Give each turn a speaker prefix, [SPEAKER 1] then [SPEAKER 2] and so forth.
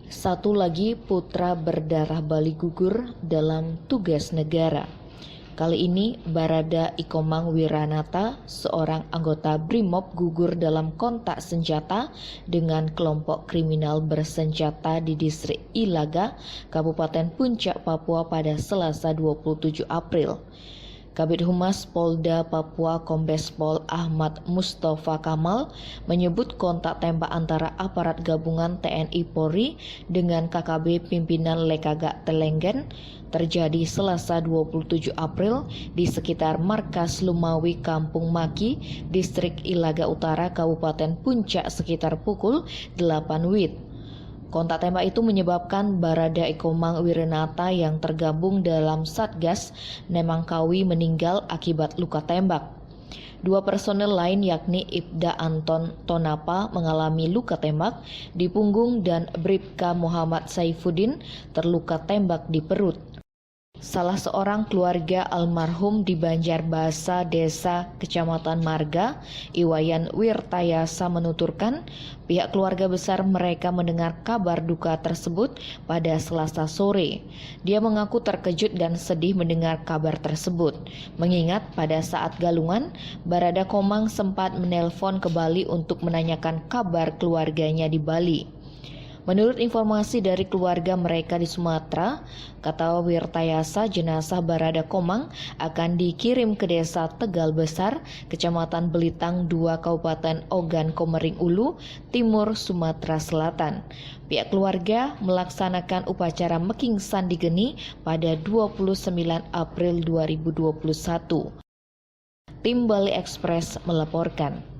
[SPEAKER 1] Satu lagi putra berdarah Bali gugur dalam tugas negara. Kali ini Barada Ikomang Wiranata, seorang anggota Brimob, gugur dalam kontak senjata dengan kelompok kriminal bersenjata di distrik Ilaga, Kabupaten Puncak, Papua pada Selasa 27 April. Kabid Humas Polda Papua Kombes Pol Ahmad Mustafa Kamal menyebut kontak tembak antara aparat gabungan TNI Polri dengan KKB pimpinan Lekagak Telenggen terjadi Selasa 27 April di sekitar markas Lumawi Kampung Maki, Distrik Ilaga Utara, Kabupaten Puncak sekitar pukul 8 WIB. Kontak tembak itu menyebabkan Barada Ikomang Wiranata yang tergabung dalam Satgas Nemangkawi meninggal akibat luka tembak. Dua personel lain yakni Ibda Anton Tonapa mengalami luka tembak di punggung dan Bribka Muhammad Saifuddin terluka tembak di perut. Salah seorang keluarga almarhum di Banjarbasa Desa Kecamatan Marga, Iwayan Wirtayasa menuturkan pihak keluarga besar mereka mendengar kabar duka tersebut pada Selasa sore. Dia mengaku terkejut dan sedih mendengar kabar tersebut, mengingat pada saat galungan, Barada Komang sempat menelpon ke Bali untuk menanyakan kabar keluarganya di Bali. Menurut informasi dari keluarga mereka di Sumatera, kata Wirtayasa, jenazah Barada Komang akan dikirim ke desa Tegal Besar, Kecamatan Belitang 2, Kabupaten Ogan Komering Ulu, Timur Sumatera Selatan. Pihak keluarga melaksanakan upacara Meking Sandi Geni pada 29 April 2021. Tim Bali Express melaporkan.